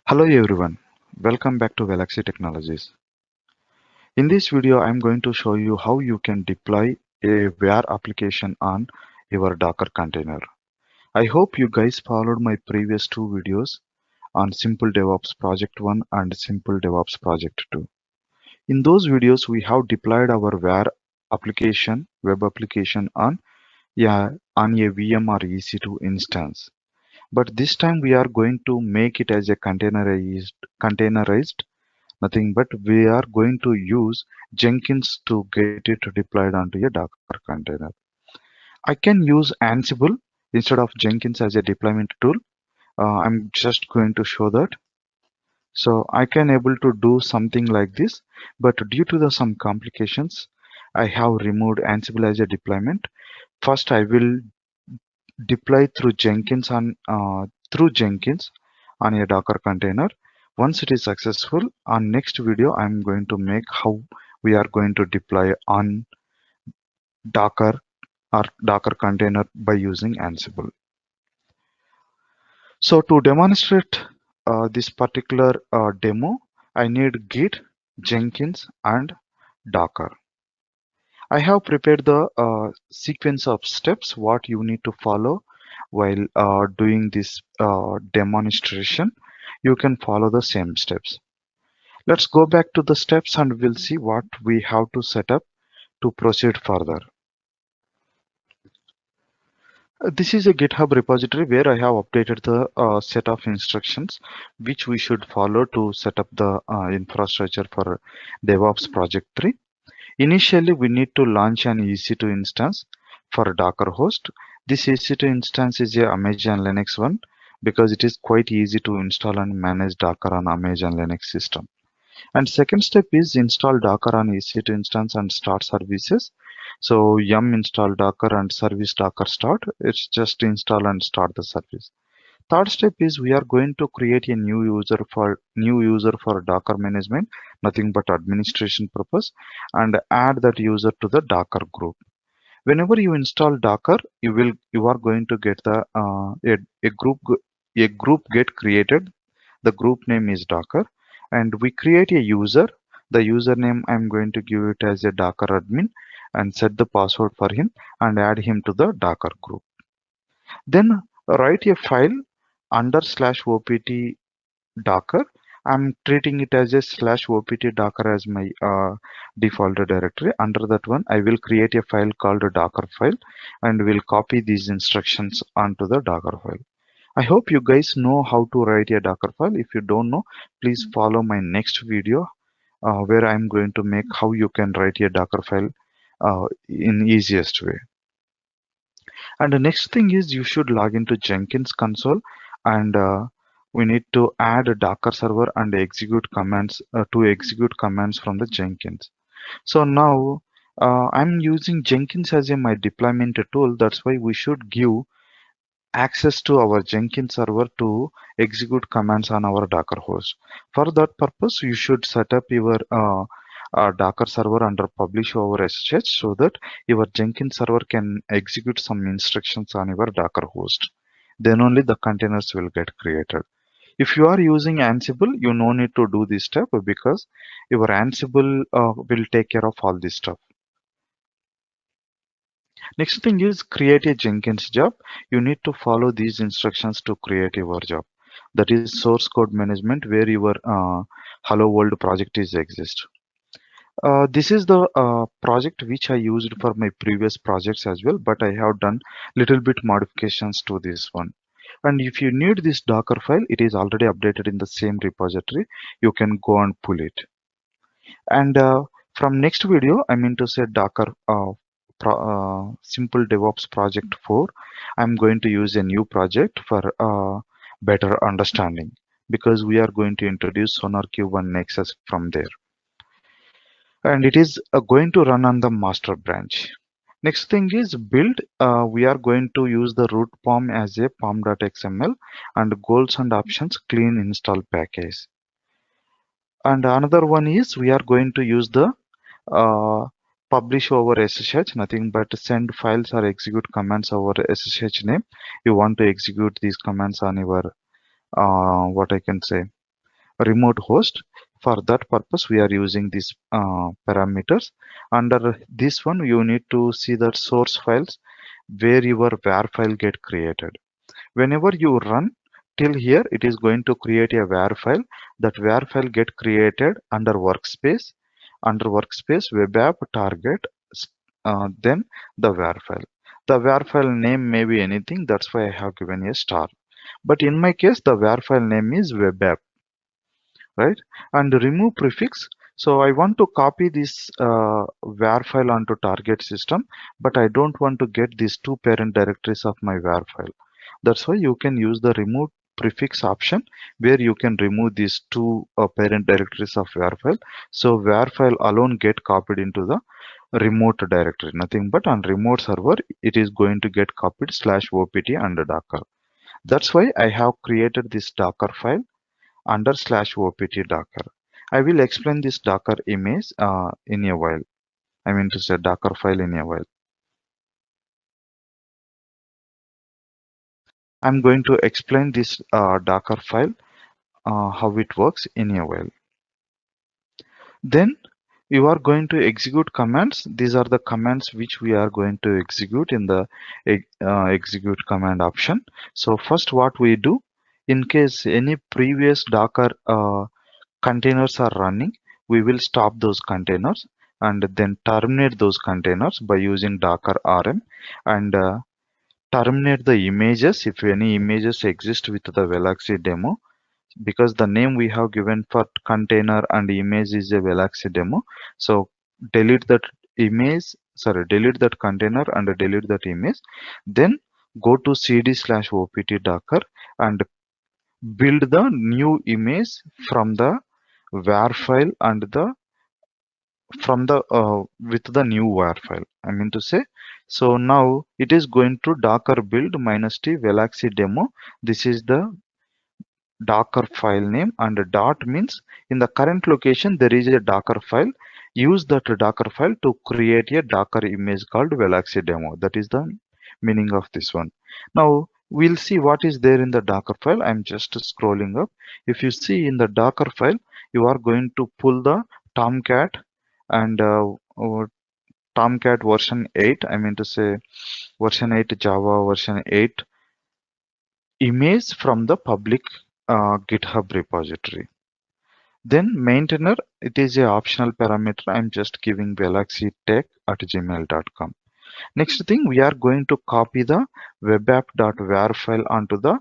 Hello everyone, welcome back to Valaxy Technologies. In this video, I'm going to show you how you can deploy a WAR application on your Docker container. I hope you guys followed my previous two videos on Simple DevOps Project-1 and Simple DevOps Project-2. In those videos, we have deployed our WAR application, web application on a VM or EC2 instance. But this time we are going to make it as a containerized nothing but we are going to use Jenkins to get it deployed onto a Docker container. I can use Ansible instead of Jenkins as a deployment tool. I'm just going to show that. So I can able to do something like this, but due to some complications, I have removed Ansible as a deployment. First, I will deploy through Jenkins on a Docker container. Once it is successful, on next video I'm going to make how we are going to deploy on Docker or Docker container by using Ansible. So to demonstrate this particular demo, I need Git, Jenkins and Docker. I have prepared the sequence of steps what you need to follow while doing this demonstration. You can follow the same steps. Let's go back to the steps and we'll see what we have to set up to proceed further. This is a GitHub repository where I have updated the set of instructions which we should follow to set up the infrastructure for DevOps Project-3. Initially, we need to launch an EC2 instance for Docker host. This EC2 instance is a Amazon Linux one because it is quite easy to install and manage Docker on Amazon Linux system. And second step is install Docker on EC2 instance and start services. So yum install Docker and service Docker start. It's just install and start the service. Third step is we are going to create a new user for Docker management, nothing but administration purpose, and add that user to the Docker group. Whenever you install Docker, you are going to get the a group get created. The group name is Docker, and we create a user. The username I'm going to give it as a Docker admin and set the password for him and add him to the Docker group. Then write a file under /opt docker. I'm treating it as a /opt docker as my default directory. Under that one, I will create a file called a docker file and will copy these instructions onto the docker file. I hope you guys know how to write a docker file. If you don't know, please follow my next video where I'm going to make how you can write a docker file in easiest way. And the next thing is you should log into Jenkins console and we need to add a Docker server and execute commands to execute commands from the Jenkins. So now I'm using Jenkins as my deployment tool. That's why we should give access to our Jenkins server to execute commands on our Docker host. For that purpose, you should set up your Docker server under publish over SSH so that your Jenkins server can execute some instructions on your Docker host. Then only the containers will get created. If you are using Ansible, you no need to do this step because your Ansible will take care of all this stuff. Next thing is create a Jenkins job. You need to follow these instructions to create your job. That is source code management where your Hello World project is exist. This is the project which I used for my previous projects as well, but I have done little bit modifications to this one. And if you need this Docker file, it is already updated in the same repository. You can go and pull it. And from next video, I mean to say Docker Simple DevOps Project 4. I'm going to use a new project for better understanding because we are going to introduce SonarQube and Nexus from there. And it is going to run on the master branch. Next thing is build. We are going to use the root pom as a pom.xml and goals and options clean install package. And another one is we are going to use the publish over SSH, nothing but send files or execute commands over SSH name. You want to execute these commands on your what I can say remote host. For that purpose, we are using these parameters. Under this one, you need to see the source files where your var file get created. Whenever you run till here, it is going to create a var file. That var file get created under workspace. Under workspace, web app, target, then the var file. The var file name may be anything. That's why I have given a star. But in my case, the var file name is web app, right? And remove prefix. So I want to copy this var file onto target system, but I don't want to get these two parent directories of my var file. That's why you can use the remove prefix option, where you can remove these two parent directories of var file. So var file alone get copied into the remote directory, nothing but on remote server it is going to get copied /opt under docker. That's why I have created this docker file under /opt docker. I will explain this docker image in a while. I mean to say docker file in a while. I'm going to explain this docker file how it works in a while. Then you are going to execute commands. These are the commands which we are going to execute in the execute command option. So first what we do, in case any previous docker containers are running, we will stop those containers and then terminate those containers by using docker rm, and terminate the images if any images exist with the Valaxy demo, because the name we have given for container and image is a Valaxy demo. So delete that image, delete that container and delete that image. Then go to cd/opt docker and build the new image from the var file and the with the new var file, I mean to say. So now it is going to docker build -t Valaxy demo. This is the docker file name, and dot means in the current location there is a docker file. Use that docker file to create a docker image called Valaxy demo. That is the meaning of this one. Now we'll see what is there in the docker file. I'm just scrolling up. If you see in the docker file, you are going to pull the Tomcat and Tomcat version 8, I mean to say version 8 Java, version 8 image from the public GitHub repository. Then maintainer, it is a optional parameter. I'm just giving galaxytech@gmail.com. Next thing, we are going to copy the webapp.var file onto the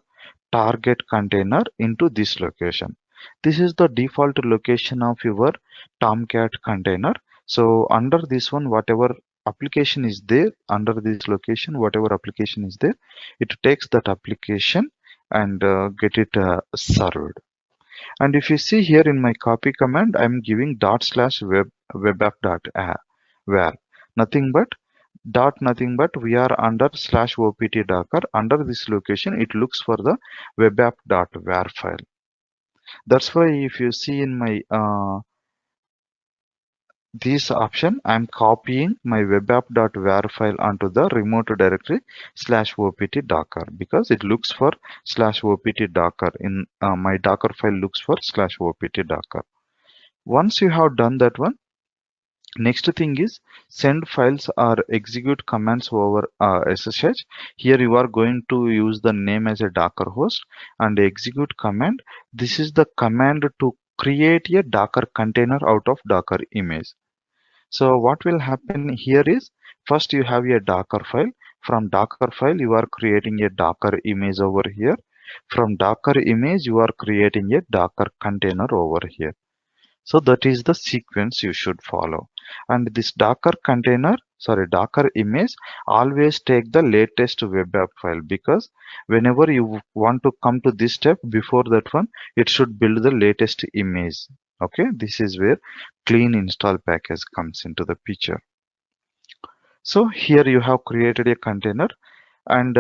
target container into this location. This is the default location of your Tomcat container. So under this one, whatever application is there, under this location, whatever application is there, it takes that application and get it served. And if you see here in my copy command, I'm giving /webapp.var, nothing but we are under /opt docker. Under this location, it looks for the webapp.var file. That's why if you see in my this option, I'm copying my webapp.var file onto the remote directory /opt docker, because it looks for /opt docker. In my docker file looks for /opt docker. Once you have done that one, next thing is send files or execute commands over SSH. Here you are going to use the name as a docker host and execute command. This is the command to create a docker container out of docker image. So what will happen here is, first you have a docker file. From docker file you are creating a docker image over here. From docker image you are creating a docker container over here. So that is the sequence you should follow. And this docker image, always take the latest web app file, because whenever you want to come to this step, before that one, it should build the latest image. Okay, this is where clean install package comes into the picture. So here you have created a container, and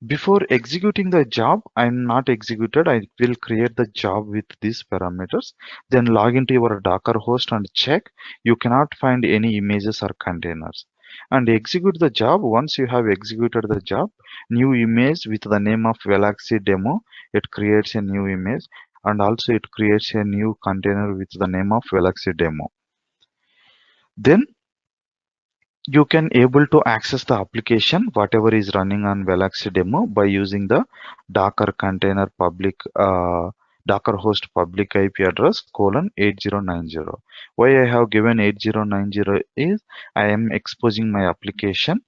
before executing the job, I'm not executed, I will create the job with these parameters. Then log into your docker host and check. You cannot find any images or containers, and execute the job. Once you have executed the job, new image with the name of Valaxy demo, it creates a new image. and also it creates a new container with the name of Valaxy demo. Then you can able to access the application whatever is running on Valaxy demo by using the Docker container public Docker host public IP address :8090. Why I have given 8090 is I am exposing my application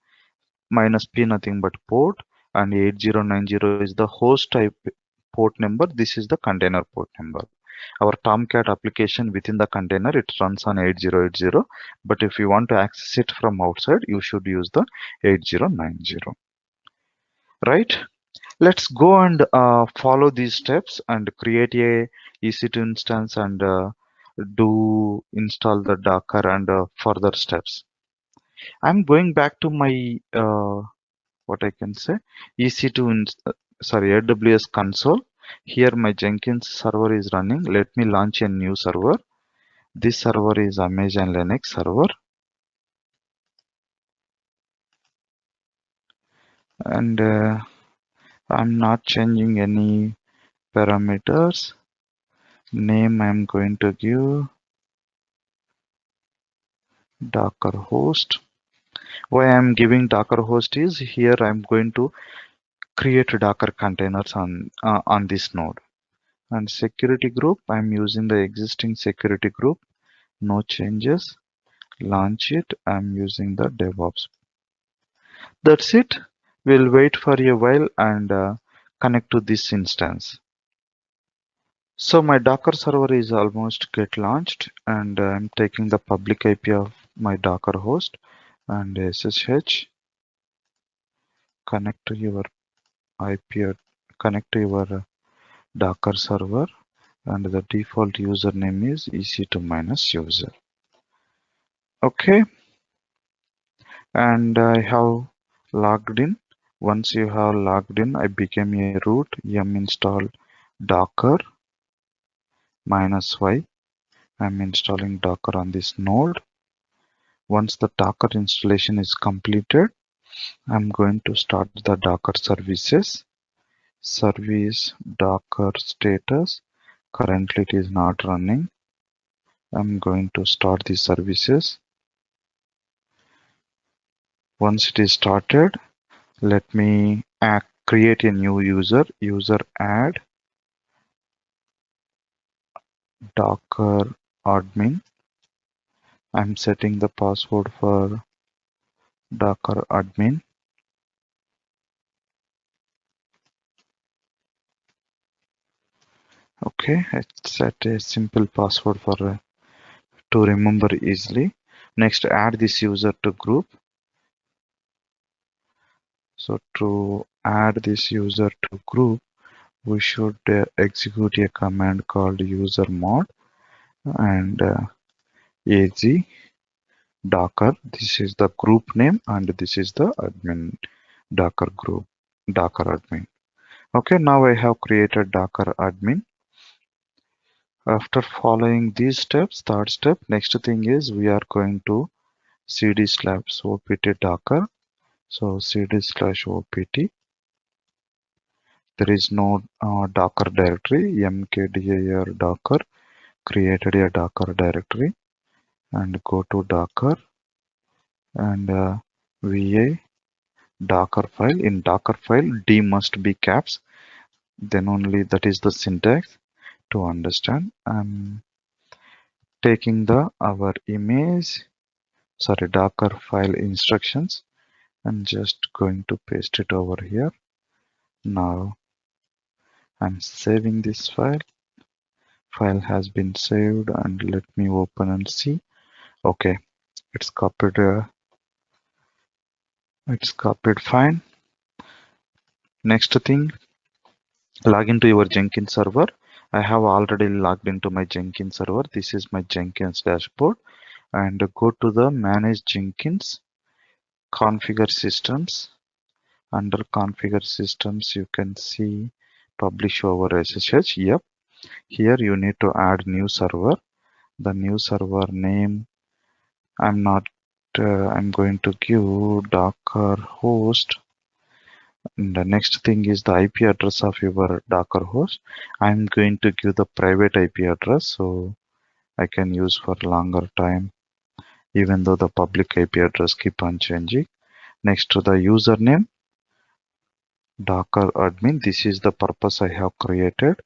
-p nothing but port, and 8090 is the host type port number. This is the container port number. Our Tomcat application within the container, it runs on 8080, but if you want to access it from outside, you should use the 8090. Right? Let's go and follow these steps and create a EC2 instance and do install the Docker and further steps. I'm going back to my what I can say EC2 AWS console. Here my Jenkins server is running. Let me launch a new server. This server is Amazon Linux server, and I'm not changing any parameters. Name I'm going to give Docker host. Why I'm giving Docker host is here I'm going to create Docker containers on this node. And security group, I'm using the existing security group. No changes. Launch it. I'm using the DevOps. That's it. We'll wait for a while and connect to this instance. So my Docker server is almost get launched, and I'm taking the public IP of my Docker host and SSH. Connect to your IP, connect to your Docker server, and the default username is EC2-user. Okay, and I have logged in. Once you have logged in, I became a root yum install docker -y. I'm installing Docker on this node. Once the Docker installation is completed, I'm going to start the Docker services. Service Docker status. Currently it is not running. I'm going to start the services. Once it is started, let me create a new user. User add Docker admin. I'm setting the password for Docker admin. Okay, I set a simple password for to remember easily. Next, add this user to group. So to add this user to group, we should execute a command called usermod and az docker. This is the group name and this is the admin Docker group, Docker admin. Okay, now I have created Docker admin. After following these steps, third step, next thing is we are going to cd/opt docker. So cd/opt. There is no Docker directory. mkdir docker created a Docker directory, and go to Docker and va Docker file. In Docker file, D must be caps. Then only that is the syntax to understand. I'm taking our image, Docker file instructions, and just going to paste it over here. Now I'm saving this file. File has been saved, and let me open and see. Okay, it's copied. It's copied fine. Next thing, log into your Jenkins server. I have already logged into my Jenkins server. This is my Jenkins dashboard, and go to the manage Jenkins, configure systems. Under configure systems, you can see publish over SSH. Yep, here you need to add new server. The new server name, I'm going to give Docker host And the next thing is the IP address of your Docker host. I'm going to give the private IP address so I can use for longer time, even though the public IP address keep on changing. Next to the username, Docker admin. This is the purpose I have created.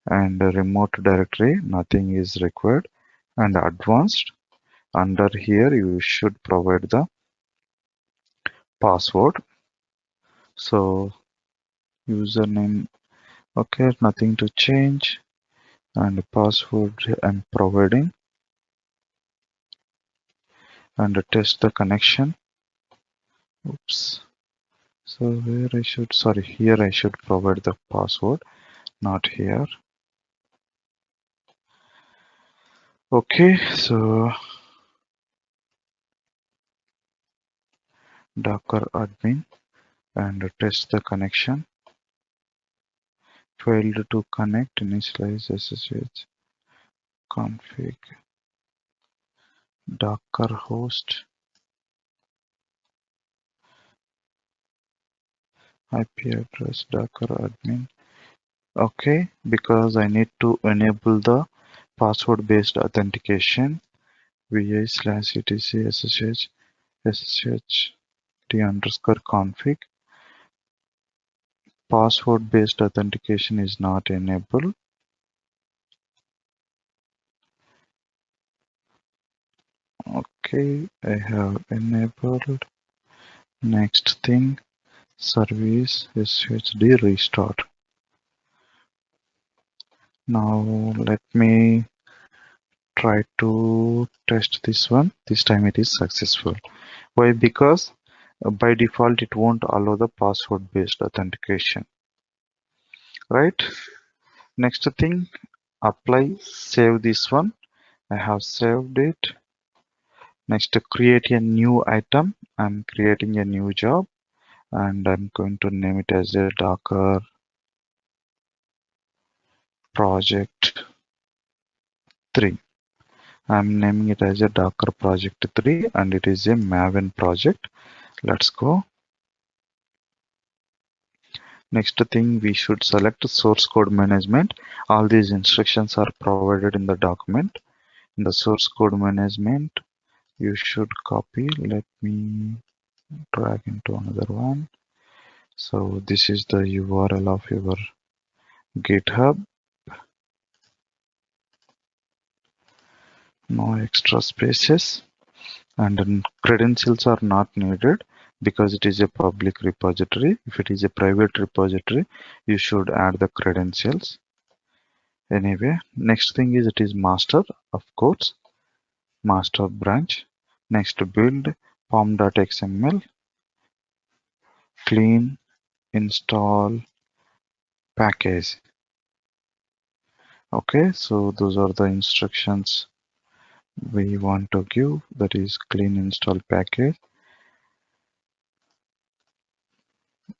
And the remote directory, nothing is required. And advanced, under here you should provide the password. So username, okay, nothing to change. And password I'm providing. And test the connection. Oops. So where I should, sorry, here I should provide the password, not here. Okay, so Docker admin and test the connection. Failed to connect, initialize SSH config Docker host IP address Docker admin. Okay, because I need to enable the password based authentication vi/etc ssh t_config. Password based authentication is not enabled. Okay, I have enabled. Next thing, service shd restart. Now let me try to test this one. This time it is successful. Why? Because by default it won't allow the password based authentication, right? Next thing, apply, save this one. I have saved it. Next, create a new item. I'm creating a new job and I'm going to name it as a Docker Project 3. I'm naming it as a Docker Project 3 and it is a Maven project. Let's go. Next thing, we should select source code management. All these instructions are provided in the document. In the source code management, you should copy. Let me drag into another one. So this is the URL of your GitHub. No extra spaces. And then credentials are not needed because it is a public repository. If it is a private repository, you should add the credentials. Anyway, next thing is it is master, of course, master branch. Next, build pom.xml, clean install package. Okay, so those are the instructions we want to give, that is clean install package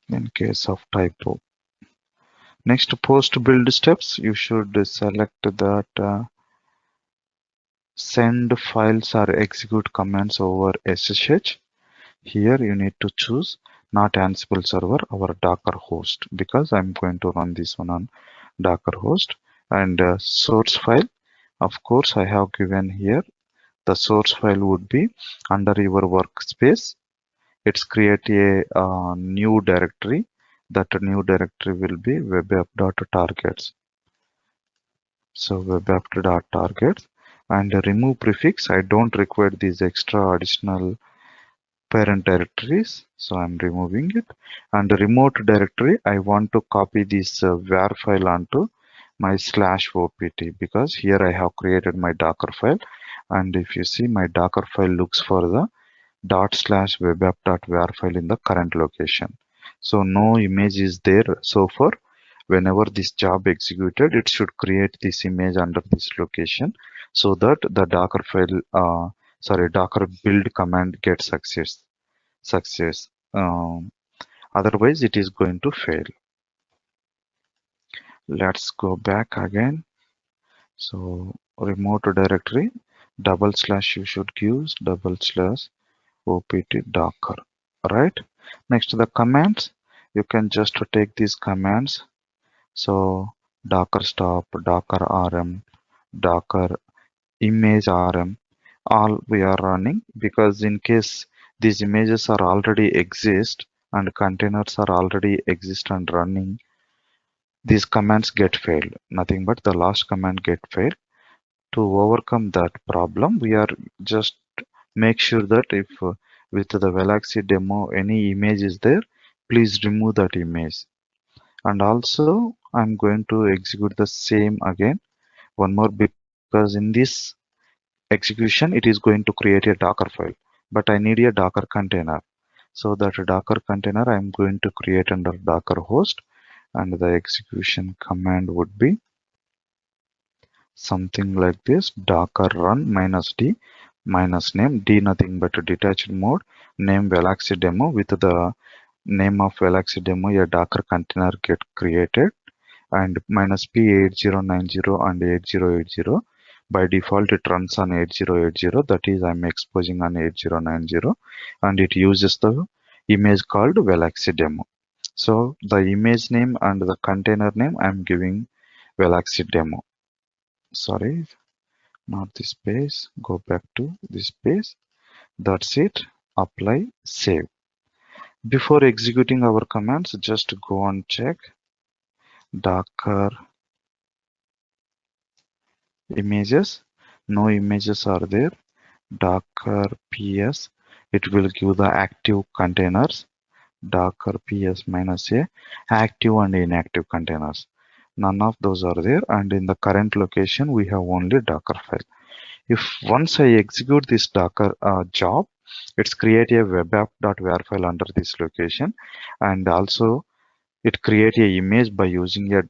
in case of typo. Next, post build steps, you should select that send files or execute commands over SSH. Here you need to choose not Ansible server, our Docker host, because I'm going to run this one on Docker host. And source file, of course, I have given here. The source file would be under your workspace. It's create a new directory. That new directory will be webapp.targets. So webapp.targets and remove prefix. I don't require these extra additional parent directories, so I'm removing it. And the remote directory, I want to copy this var file onto my /opt because here I have created my Docker file. And if you see, my Docker file looks for the ./webapp.var file in the current location. So no image is there so far. Whenever this job executed, it should create this image under this location so that the Docker file, Docker build command gets success. Otherwise, it is going to fail. Let's go back again. So remote directory, / you should use / opt docker, right? Next to the commands, you can just take these commands. So docker stop, docker rm, docker image rm, all we are running, because in case these images are already exist and containers are already exist and running, these commands get failed. Nothing but the last command get failed. To overcome that problem, we are just make sure that if with the Valaxy demo any image is there, please remove that image. And also I'm going to execute the same again one more, because in this execution it is going to create a Docker file, but I need a Docker container. So that Docker container I'm going to create under Docker host, and the execution command would be something like this: docker run -d minus name, d nothing but a detached mode, name Valaxy demo. With the name of Valaxy demo, a Docker container get created, and -p8090 and 8080. By default it runs on 8080, that is I'm exposing on 8090, and it uses the image called Valaxy demo. So the image name and the container name I'm giving Valaxy demo. Sorry, not this page, go back to this page. That's it. Apply, save. Before executing our commands, just go and check docker images. No images are there. Docker ps, it will give the active containers. Docker ps -a, active and inactive containers. None of those are there, and in the current location we have only Docker file. If once I execute this Docker job, it's create a web app.war file under this location, and also it create a image by using a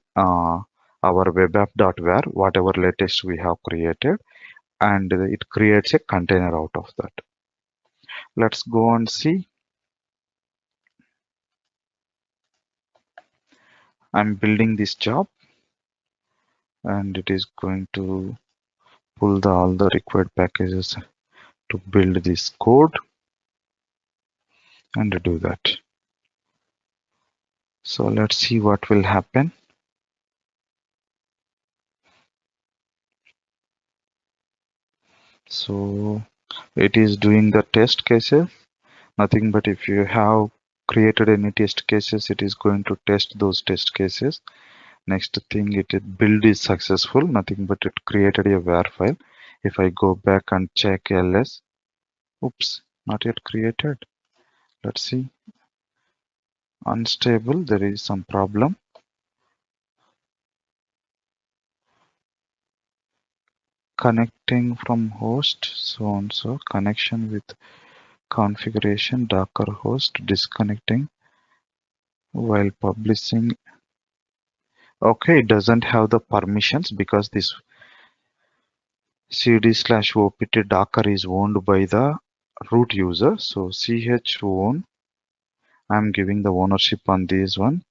our web app.war, whatever latest we have created, and it creates a container out of that. Let's go and see. I'm building this job, and it is going to pull all the required packages to build this code and do that. So let's see what will happen. So it is doing the test cases. Nothing but if you have created any test cases, it is going to test those test cases. Next thing, it build is successful. Nothing but it created a var file. If I go back and check ls, oops, not yet created. Let's see. Unstable, there is some problem. Connecting from host, so on, so connection with configuration, docker host, disconnecting while publishing. Okay, it doesn't have the permissions because this cd/opt docker is owned by the root user. So ch own, I'm giving the ownership on this one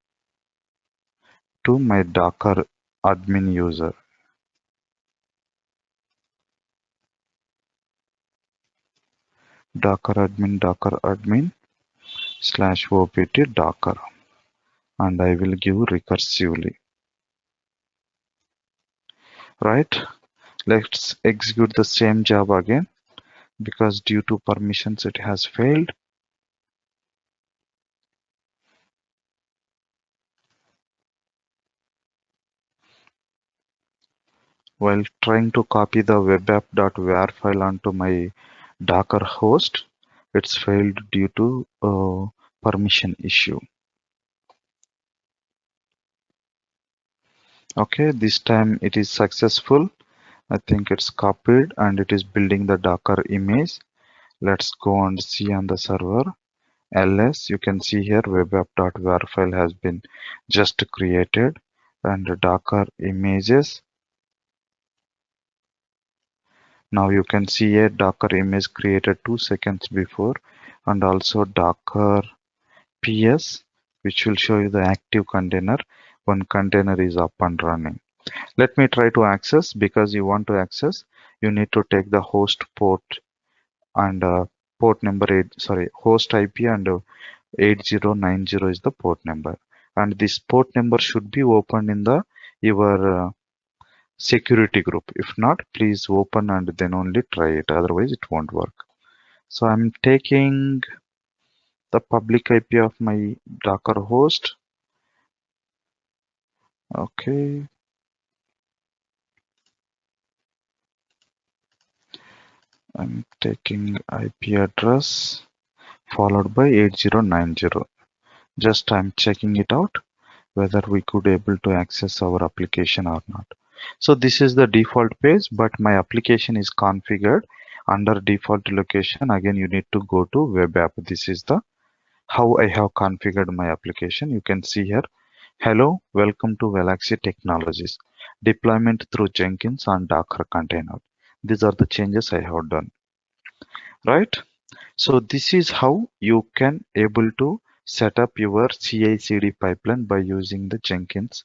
to my docker admin user. Docker admin /opt docker, and I will give recursively. Right, let's execute the same job again, because due to permissions it has failed. While trying to copy the web app.war file onto my docker host, it's failed due to a permission issue. Okay, this time it is successful. I think it's copied and it is building the docker image. Let's go and see on the server. ls, you can see here web app.war file has been just created, and the docker images. Now you can see a docker image created 2 seconds before, and also docker ps, which will show you the active container. One container is up and running. Let me try to access. Because you want to access, you need to take the host port and port number 8, sorry, host IP and 8090 is the port number, and this port number should be opened in the your security group. If not, please open and then only try it, otherwise it won't work. So I'm taking the public IP of my Docker host. Okay, I'm taking IP address followed by 8090. Just I'm checking it out whether we could able to access our application or not. So this is the default page, but my application is configured under default location. Again, you need to go to web app. This is the how I have configured my application. You can see here, hello, welcome to Valaxy Technologies, deployment through Jenkins and Docker container. These are the changes I have done, right? So this is how you can able to set up your CI/CD pipeline by using the Jenkins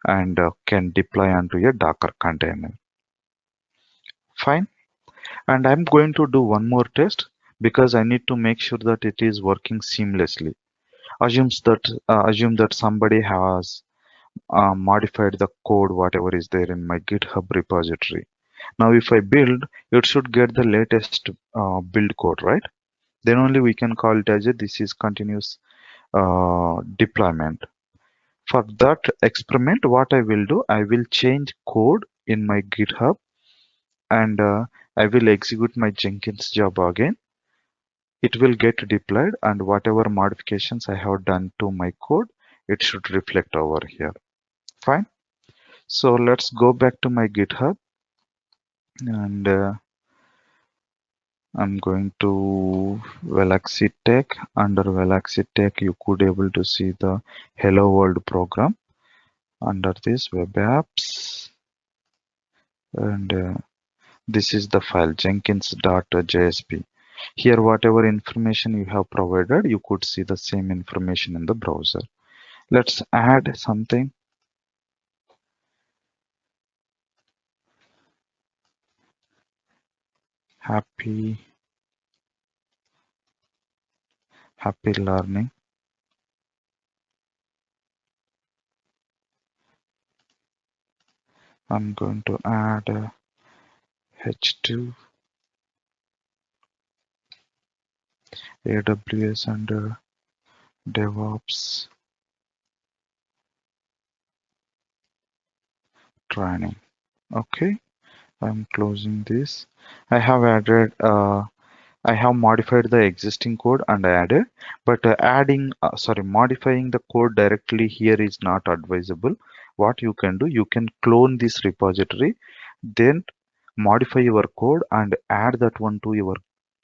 and can deploy onto your Docker container. Fine. And I'm going to do one more test because I need to make sure that it is working seamlessly. Assume that somebody has modified the code whatever is there in my GitHub repository. Now if I build, it should get the latest build code, right? Then only we can call it as a this is continuous deployment. For that experiment, what I will do, I will change code in my GitHub and I will execute my Jenkins job again. It will get deployed and whatever modifications I have done to my code, it should reflect over here. Fine. So let's go back to my GitHub and I'm going to Valaxy Tech. Under Valaxy Tech, you could able to see the Hello World program. Under this web apps and this is the file jenkins.jsp. Here whatever information you have provided, you could see the same information in the browser. Let's add something. Happy learning. I'm going to add H2 AWS and DevOps training. Okay, I'm closing this. I have added I have modified the existing code and added, but modifying the code directly here is not advisable. What you can do, you can clone this repository, then modify your code and add that one to your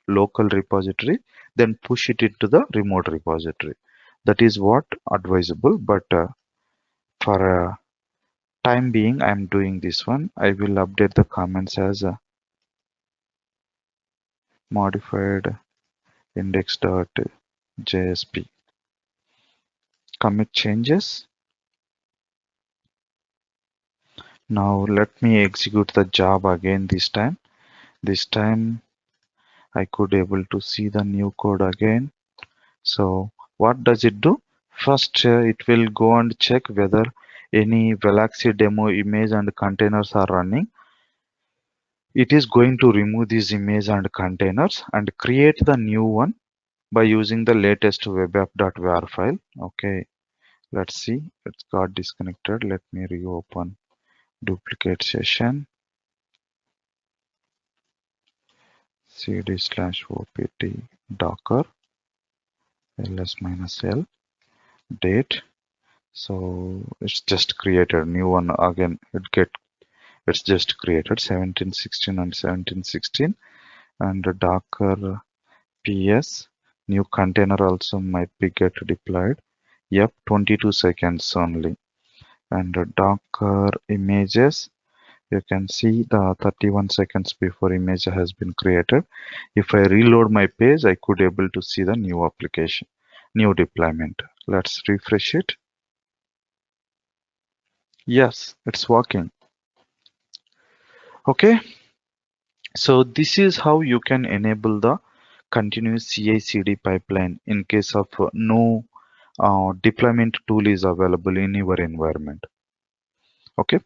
local repository, then push it into the remote repository. That is what advisable, but for time being, I'm doing this one. I will update the comments as modified index.jsp. Commit changes. Now let me execute the job again this time. This time I could able to see the new code again. So what does it do? First it will go and check whether any Valaxy demo image and containers are running. It is going to remove these image and containers and create the new one by using the latest web app.var file. Okay, let's see. It's got disconnected. Let me reopen. Duplicate session. cd/opt docker ls-l date. So it's just created new one again. It's just created 1716 and 1716 and the docker ps new container also might be get deployed. Yep, 22 seconds only. And the docker images, you can see the 31 seconds before image has been created. If I reload my page, I could able to see the new application, new deployment. Let's refresh it. Yes, it's working. Okay, so this is how you can enable the continuous CI/CD pipeline in case of no deployment tool is available in your environment. Okay.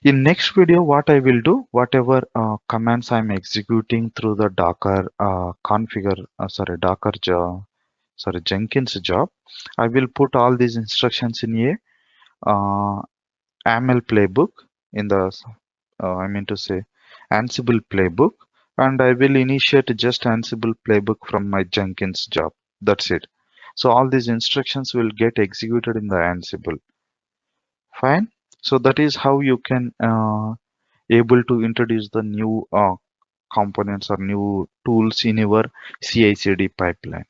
In next video, what I will do, whatever commands I'm executing through the Docker Jenkins job, I will put all these instructions in a AML playbook in the Ansible playbook, and I will initiate just Ansible playbook from my Jenkins job. That's it. So all these instructions will get executed in the Ansible. Fine. So that is how you can able to introduce the new components or new tools in your CI/CD pipeline.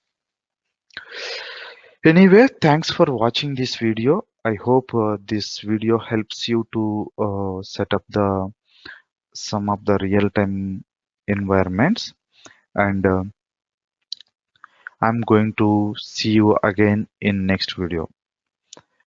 Anyway, thanks for watching this video. I hope this video helps you to set up some of the real-time environments, and I'm going to see you again in next video.